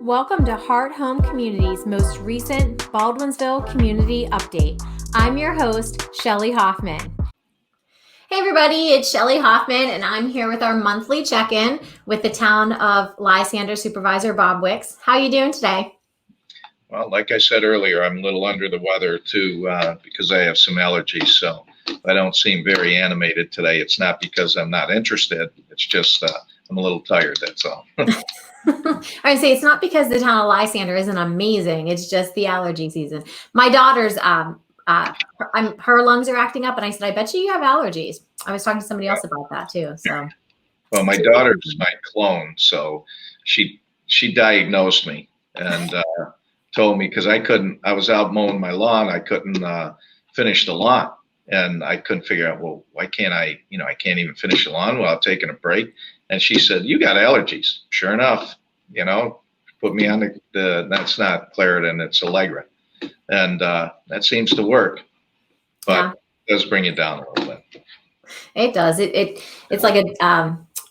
Welcome to Heart Home Community's most recent Baldwinsville Community Update. I'm your host, Shelley Hoffman. Hey everybody, it's Shelley Hoffman, and I'm here with our monthly check-in with the Town of Lysander Supervisor Bob Wicks. How are you doing today? Well, like I said earlier, I'm a little under the weather too because I have some allergies, so I don't seem very animated today. It's not because I'm not interested. It's just I'm a little tired, that's all. I say it's not because the Town of Lysander isn't amazing. It's just the allergy season. My daughter's, her lungs are acting up, and I said, I bet you have allergies. I was talking to somebody else about that too. So, well, my daughter's my clone, so she diagnosed me and told me because I was out mowing my lawn, I couldn't finish the lawn, and I couldn't figure out, well, why can't I can't even finish the lawn without taking a break. And she said, you got allergies. Sure enough, put me on the that's not Claritin, it's Allegra. And that seems to work, but it does bring it down a little bit. It does. It's like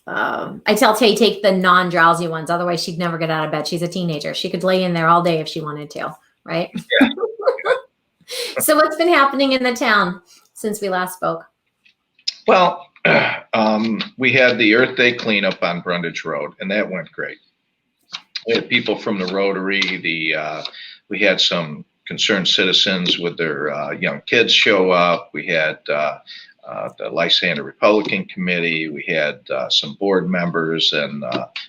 I tell Tay, take the non-drowsy ones. Otherwise, she'd never get out of bed. She's a teenager. She could lay in there all day if she wanted to, right? Yeah. So what's been happening in the town since we last spoke? Well, we had the Earth Day cleanup on Brundage Road, and that went great. We had people from the Rotary. We had some concerned citizens with their young kids show up. We had the Lysander Republican Committee. We had some board members, and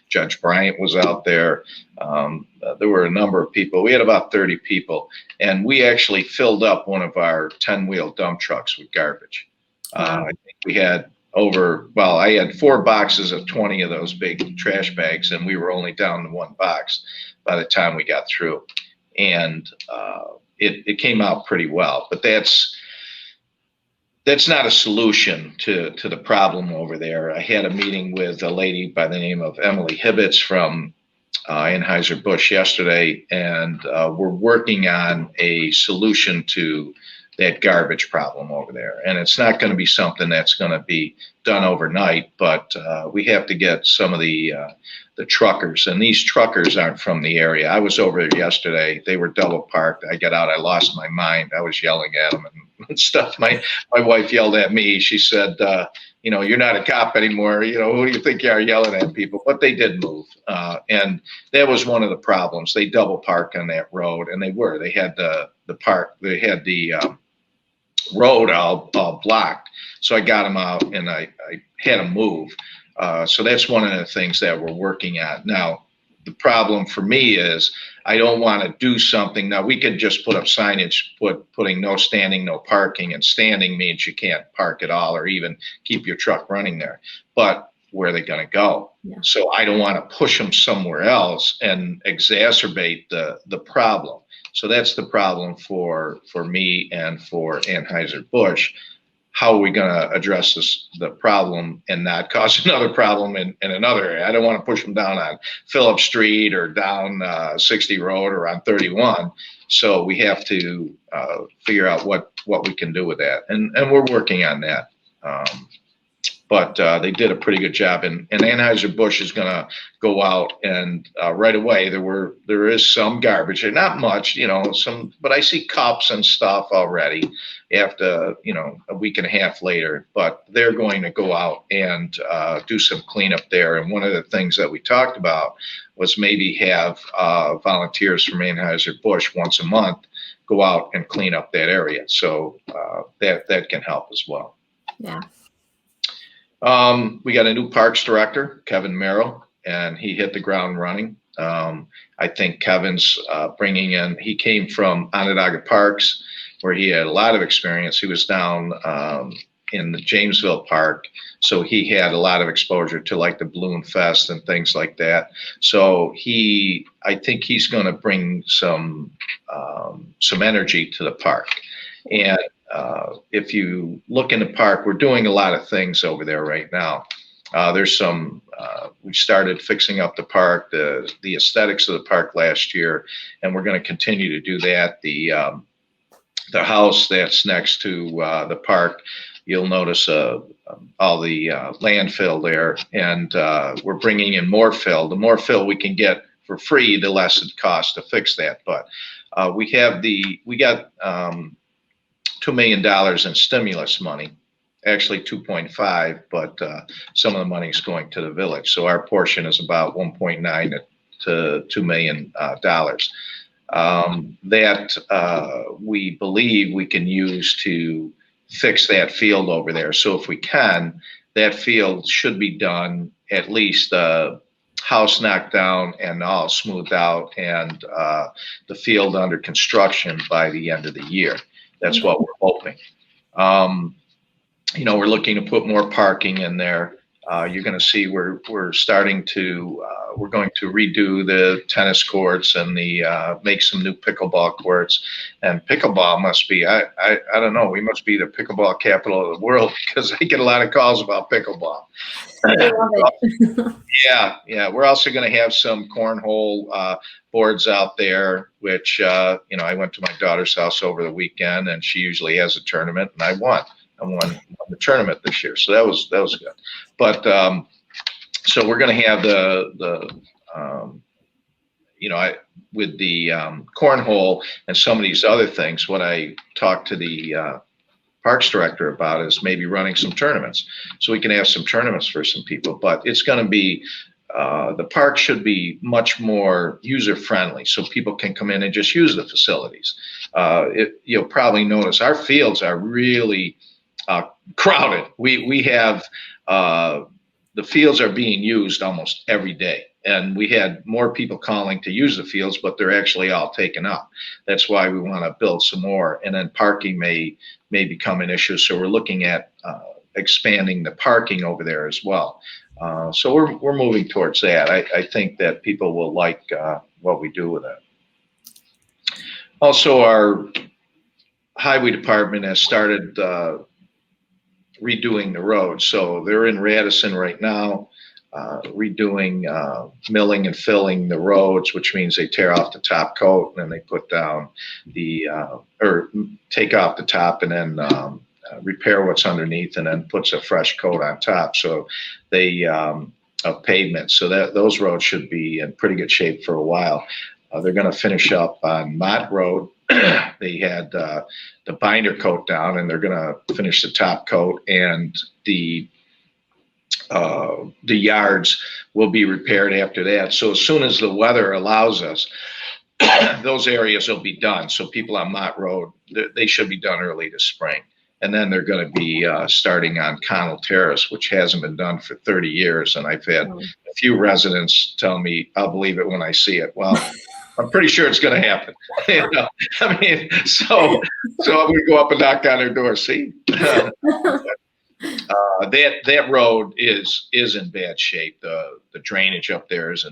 Judge Bryant was out there. There were a number of people. We had about 30 people, and we actually filled up one of our 10-wheel dump trucks with garbage. I think we had I had 4 boxes of 20 of those big trash bags, and we were only down to 1 box by the time we got through. And it came out pretty well, but that's not a solution to the problem over there. I had a meeting with a lady by the name of Emily Hibbets from Anheuser-Busch yesterday, and we're working on a solution to that garbage problem over there. And it's not going to be something that's going to be done overnight, but we have to get some of the truckers, and these truckers aren't from the area. I was over there yesterday. They were double parked. I got out. I lost my mind. I was yelling at them and stuff. My wife yelled at me. She said, you're not a cop anymore. Who do you think you are yelling at people? But they did move. And that was one of the problems. They double parked on that road, and they had the road all blocked. So I got them out, and I had them move. So that's one of the things that we're working on. Now, the problem for me is I don't want to do something. Now, we could just put up signage, putting no standing, no parking, and standing means you can't park at all or even keep your truck running there. But where are they going to go? Yeah. So I don't want to push them somewhere else and exacerbate the problem. So that's the problem for me and for Anheuser-Busch. How are we going to address the problem and not cause another problem in another area? I don't want to push them down on Phillip Street or down 60 Road or on 31. So we have to figure out what we can do with that. And we're working on that. But they did a pretty good job, and Anheuser-Busch is going to go out and right away. There is some garbage, not much, but I see cups and stuff already after a week and a half later. But they're going to go out and do some cleanup there. And one of the things that we talked about was maybe have volunteers from Anheuser-Busch once a month go out and clean up that area. So that can help as well. Yeah. We got a new parks director, Kevin Merrill, and he hit the ground running. I think Kevin's he came from Onondaga Parks, where he had a lot of experience. He was down in the Jamesville Park, so he had a lot of exposure to like the Balloon Fest and things like that. So I think he's going to bring some energy to the park. And if you look in the park, we're doing a lot of things over there right now. There's we started fixing up the park, the aesthetics of the park last year, and we're going to continue to do that. The house that's next to the park, you'll notice all the landfill there, and we're bringing in more fill. The more fill we can get for free, the less it costs to fix that. But we got $2 million in stimulus money, actually 2.5, but some of the money is going to the village. So our portion is about 1.9 to $2 million. That we believe we can use to fix that field over there. So if we can, that field should be done, at least house knocked down and all smoothed out, and the field under construction by the end of the year. That's what we're hoping. We're looking to put more parking in there. You're going to see we're going to redo the tennis courts and make some new pickleball courts. And pickleball must be, I don't know, we must be the pickleball capital of the world, because I get a lot of calls about pickleball. I love it. Yeah. We're also going to have some cornhole boards out there, which, I went to my daughter's house over the weekend, and she usually has a tournament, and I won the tournament this year. So that was good. But so we're going to have with the cornhole and some of these other things, what I talked to the parks director about is maybe running some tournaments, so we can have some tournaments for some people. But it's going to be, the park should be much more user friendly, so people can come in and just use the facilities. You'll probably notice our fields are really crowded. We have, the fields are being used almost every day. And we had more people calling to use the fields, but they're actually all taken up. That's why we want to build some more. And then parking may become an issue. So we're looking at expanding the parking over there as well. So we're moving towards that. I think that people will like what we do with it. Also, our highway department has started redoing the roads. So they're in Radisson right now, redoing, milling and filling the roads, which means they tear off the top coat, and then they put down or take off the top, and then repair what's underneath, and then puts a fresh coat on top. So they of pavement. So those roads should be in pretty good shape for a while. They're going to finish up on Mott Road. They had the binder coat down, and they're going to finish the top coat, and the yards will be repaired after that. So as soon as the weather allows us, those areas will be done. So people on Mott Road, they should be done early this spring. And then they're going to be starting on Connell Terrace, which hasn't been done for 30 years. And I've had a few residents tell me, I'll believe it when I see it. Well, I'm pretty sure it's going to happen. I mean, so we go up and knock on their door. See, that road is in bad shape. The drainage up there is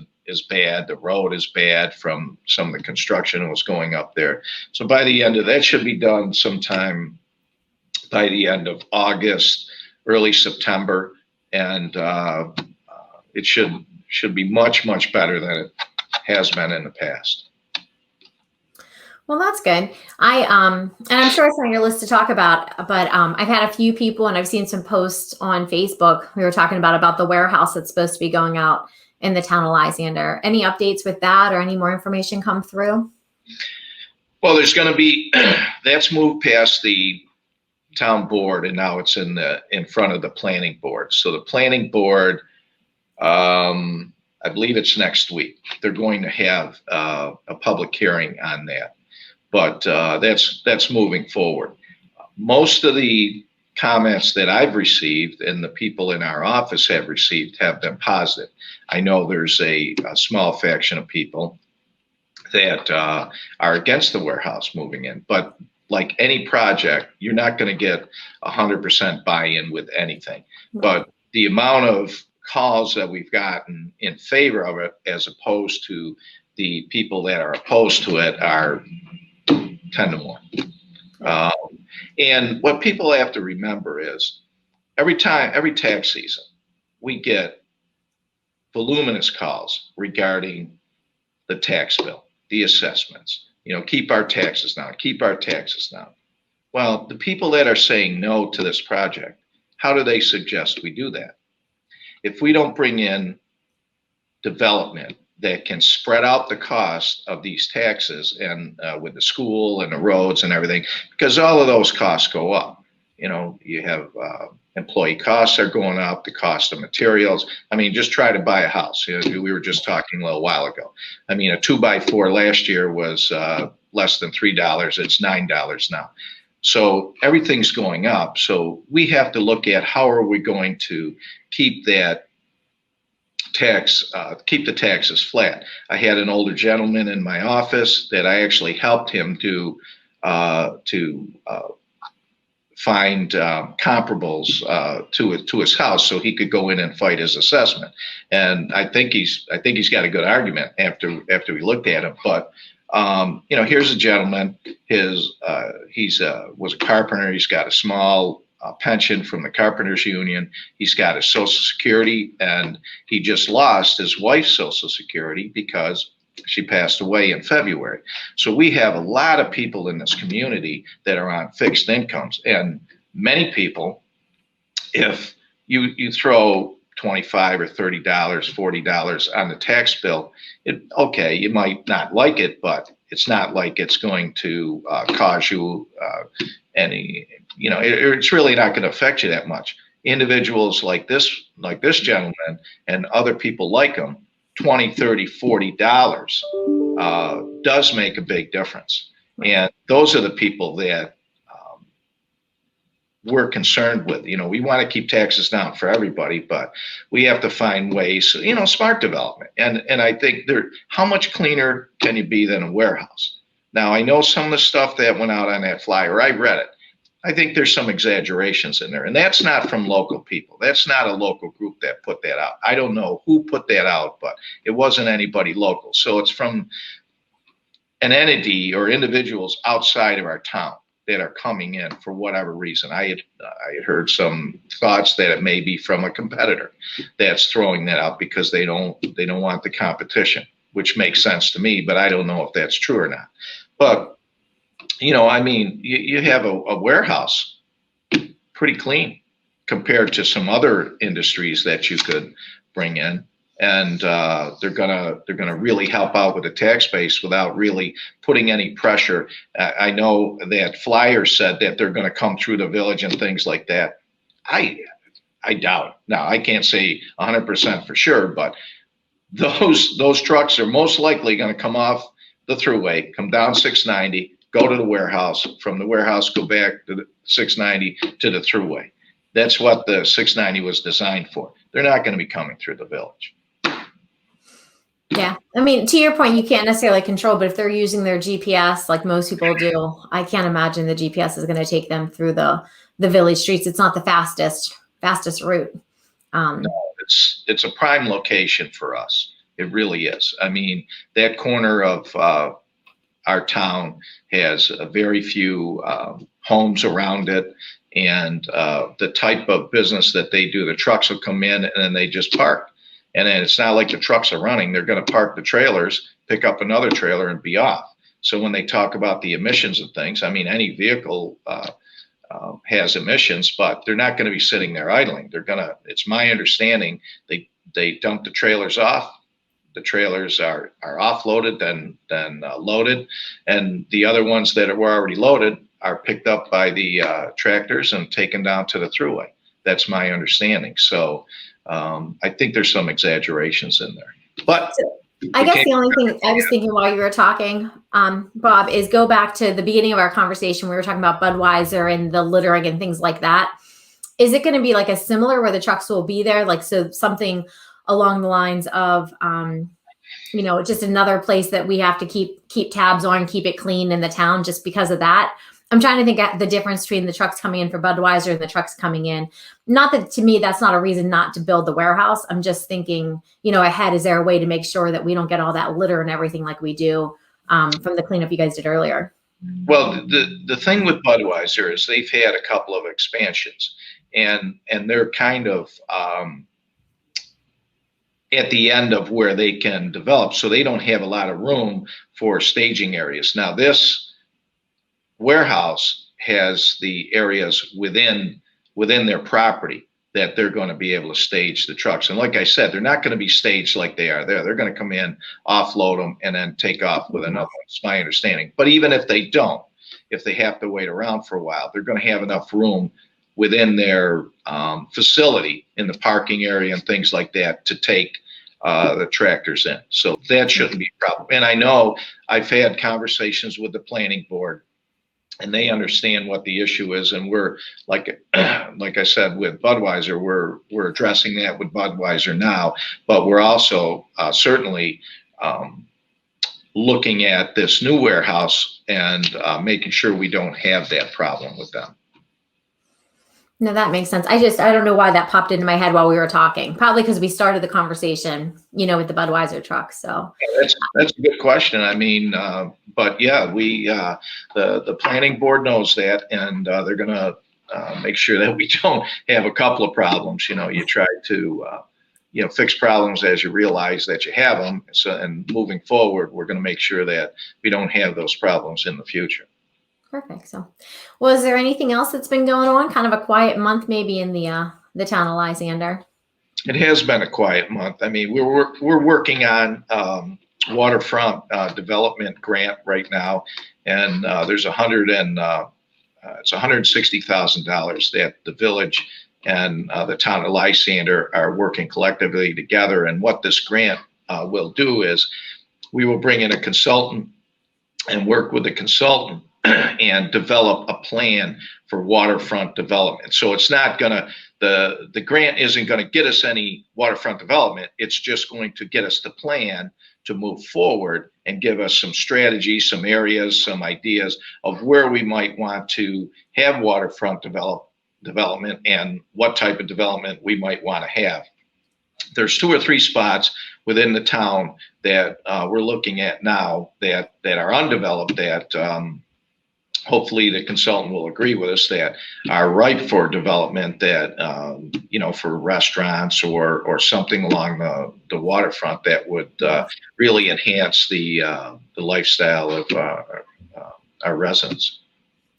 bad. The road is bad from some of the construction that was going up there. So by the end of that, should be done sometime by the end of August, early September, and it should be much better than it has been in the past. Well, that's good. And I'm sure it's on your list to talk about, but I've had a few people, and I've seen some posts on Facebook. We were talking about the warehouse that's supposed to be going out in the town of Lysander. Any updates with that, or any more information come through? Well, there's going to be, that's moved past the town board, and now it's in front of the planning board. So the planning board, I believe it's next week, they're going to have a public hearing on that. But that's moving forward. Most of the comments that I've received and the people in our office have received have been positive. I know there's a small faction of people that are against the warehouse moving in, but like any project, you're not going to get 100% buy-in with anything. But the amount of calls that we've gotten in favor of it, as opposed to the people that are opposed to it, are 10 to 1. And what people have to remember is every tax season, we get voluminous calls regarding the tax bill, the assessments. Keep our taxes down, keep our taxes down. Well, the people that are saying no to this project, how do they suggest we do that? If we don't bring in development that can spread out the cost of these taxes and with the school and the roads and everything, because all of those costs go up. You know, you have employee costs are going up, the cost of materials. I mean, just try to buy a house. You know, we were just talking a little while ago. I mean, a 2x4 last year was less than $3. It's $9 now. So everything's going up. So we have to look at how are we going to keep that keep the taxes flat. I had an older gentleman in my office that I actually helped him to find comparables to his house so he could go in and fight his assessment. And I think he's got a good argument after we looked at him. But you know, here's a gentleman. He's was a carpenter. He's got a small pension from the carpenters union. He's got his Social Security, and he just lost his wife's Social Security because she passed away in February. So we have a lot of people in this community that are on fixed incomes, and many people, if you throw $25 or $30, $40 on the tax bill, okay, you might not like it, but it's not like it's going to cause you any, you know, it's really not going to affect you that much. Individuals like this gentleman and other people like him, $20, $30, $40 does make a big difference. And those are the people that we're concerned with. You know, we want to keep taxes down for everybody, but we have to find ways, you know, smart development. And I think how much cleaner can you be than a warehouse? Now, I know some of the stuff that went out on that flyer, I read it. I think there's some exaggerations in there, and that's not from local people. That's not a local group that put that out. I don't know who put that out, but it wasn't anybody local. So it's from an entity or individuals outside of our town that are coming in for whatever reason. I had heard some thoughts that it may be from a competitor that's throwing that out because they don't want the competition, which makes sense to me, but I don't know if that's true or not. But, you know, I mean, you have a warehouse pretty clean compared to some other industries that you could bring in. And they're gonna really help out with the tax base without really putting any pressure. I know that flyer said that they're going to come through the village and things like that. I doubt it. Now, I can't say 100% for sure, but those trucks are most likely going to come off the thruway, come down 690, go to the warehouse, from the warehouse go back to the 690 to the thruway. That's what the 690 was designed for. They're not going to be coming through the village. Yeah. I mean, to your point, you can't necessarily control, but if they're using their GPS, like most people do, I can't imagine the GPS is going to take them through the village streets. It's not the fastest route. No, it's a prime location for us. It really is. I mean, that corner of our town has a very few homes around it, and the type of business that they do, the trucks will come in and then they just park. And then it's not like the trucks are running. They're going to park the trailers, pick up another trailer, and be off. So when they talk about the emissions and things, I mean, any vehicle has emissions, but they're not going to be sitting there idling. They're going to, it's my understanding, they dump the trailers off. The trailers are offloaded, then loaded. And the other ones that were already loaded are picked up by the tractors and taken down to the thruway. That's my understanding. So I think there's some exaggerations in there. But I guess the only thing I was thinking while you were talking, Bob, is go back to the beginning of our conversation. We were talking about Budweiser and the littering and things like that. Is it going to be like a similar where the trucks will be there? Like, so something along the lines of, you know, just another place that we have to keep tabs on, keep it clean in the town just because of that. I'm trying to think at the difference between the trucks coming in for Budweiser and the trucks coming in. Not that, to me, that's not a reason not to build the warehouse. I'm just thinking, you know, ahead, is there a way to make sure that we don't get all that litter and everything like we do from the cleanup you guys did earlier? Well, the thing with Budweiser is they've had a couple of expansions, and they're kind of at the end of where they can develop, so they don't have a lot of room for staging areas. Now, this warehouse has the areas within their property, that they're going to be able to stage the trucks. And like I said, they're not going to be staged like they are there. They're going to come in, offload them, and then take off with another one. It's my understanding. But even if they don't, if they have to wait around for a while, they're going to have enough room within their facility in the parking area and things like that to take the tractors in. So that shouldn't be a problem. And I know I've had conversations with the planning board, and they understand what the issue is. And we're like I said, with Budweiser, we're addressing that with Budweiser now, but we're also certainly looking at this new warehouse and making sure we don't have that problem with them. No, that makes sense. I don't know why that popped into my head while we were talking. Probably because we started the conversation, with the Budweiser truck. So yeah, that's a good question. I mean, but yeah, we the planning board knows that, and they're going to make sure that we don't have a couple of problems. You try to fix problems as you realize that you have them. So, and moving forward, we're going to make sure that we don't have those problems in the future. Perfect. So, well, is there anything else that's been going on? Kind of a quiet month, maybe in the town of Lysander. It has been a quiet month. I mean, we're working on waterfront development grant right now, and there's it's $160,000 that the village and the town of Lysander are working collectively together. And what this grant will do is we will bring in a consultant and work with the consultant and develop a plan for waterfront development. So it's not gonna, the grant isn't gonna get us any waterfront development. It's just going to get us the plan to move forward and give us some strategies, some areas, some ideas of where we might want to have waterfront development and what type of development we might want to have. There's 2 or 3 spots within the town that we're looking at now that are undeveloped that hopefully the consultant will agree with us that are ripe for development that, for restaurants or something along the waterfront that would really enhance the lifestyle of our residents.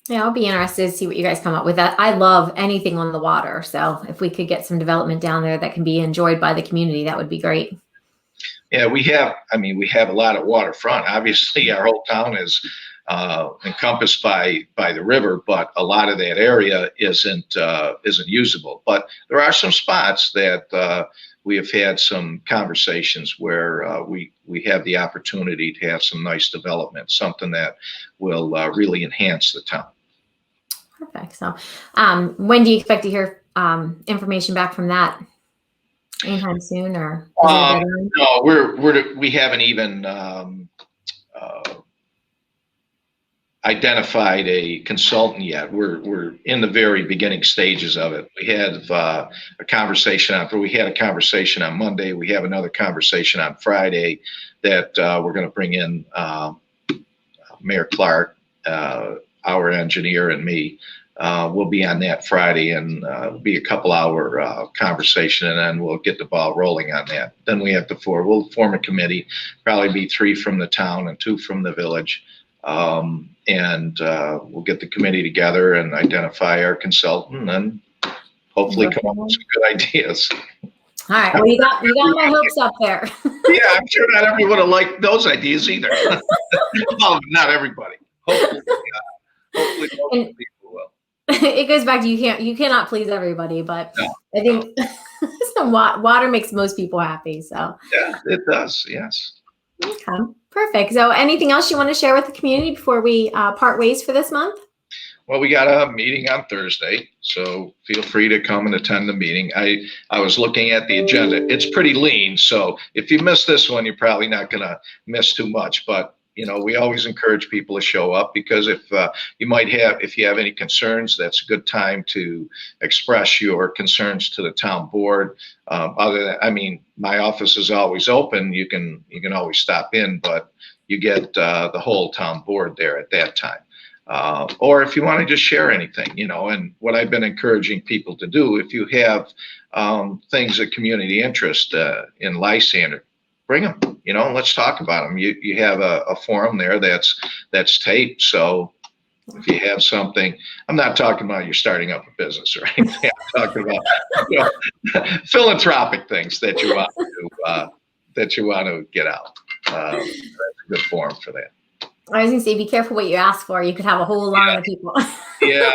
Yeah, I'll be interested to see what you guys come up with. That I love anything on the water. So if we could get some development down there that can be enjoyed by the community, that would be great. Yeah, we have a lot of waterfront. Obviously, our whole town is encompassed by the river, but a lot of that area isn't usable. But there are some spots that we have had some conversations where we have the opportunity to have some nice development, something that will really enhance the town. Perfect. So when do you expect to hear information back from that? Anytime soon, or no, we haven't even identified a consultant yet. We're in the very beginning stages of it. We had a conversation on Monday. We have another conversation on Friday that we're going to bring in Mayor Clark, our engineer, and me. We'll be on that Friday, and it'll be a couple-hour conversation, and then we'll get the ball rolling on that. Then we have we'll form a committee, probably be 3 from the town and 2 from the village. And we'll get the committee together and identify our consultant and hopefully come up with some good ideas. All right. Well, you got my hopes up there. Yeah, I'm sure not everyone will like those ideas either. Well, not everybody. Hopefully most people will. It goes back to you cannot please everybody, but no, I think some water makes most people happy. So yeah, it does. Yes. Okay. Perfect. So anything else you want to share with the community before we part ways for this month? Well, we got a meeting on Thursday, so feel free to come and attend the meeting. I was looking at the agenda. It's pretty lean, so if you miss this one, you're probably not going to miss too much. But, we always encourage people to show up because if you have any concerns, that's a good time to express your concerns to the town board. My office is always open. You can always stop in, but you get the whole town board there at that time. Or if you want to just share anything, and what I've been encouraging people to do, if you have things of community interest in Lysander, bring them, let's talk about them. You have a forum there that's taped, so If you have something, I'm not talking about you're starting up a business or anything. I'm talking about, you know, philanthropic things that you want to get out. That's a good forum for that. I was going to say, be careful what you ask for. You could have a whole line of people. Yeah.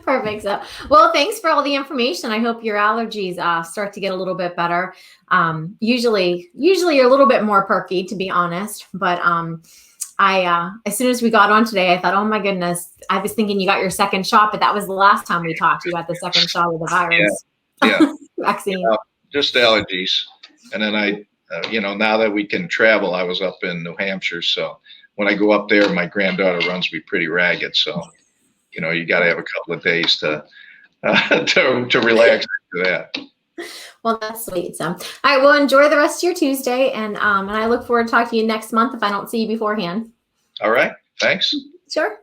Perfect. So, well, thanks for all the information. I hope your allergies start to get a little bit better. Usually you're a little bit more perky, to be honest. But as soon as we got on today, I thought, oh my goodness, I was thinking you got your second shot, but that was the last time we talked. You got the second shot of the virus. Yeah. Vaccine. Just allergies. And then now that we can travel, I was up in New Hampshire. So when I go up there, my granddaughter runs me pretty ragged. So, you got to have a couple of days to relax after that. Well, that's sweet. So, all right. Well, enjoy the rest of your Tuesday. And I look forward to talking to you next month if I don't see you beforehand. All right. Thanks. Sure.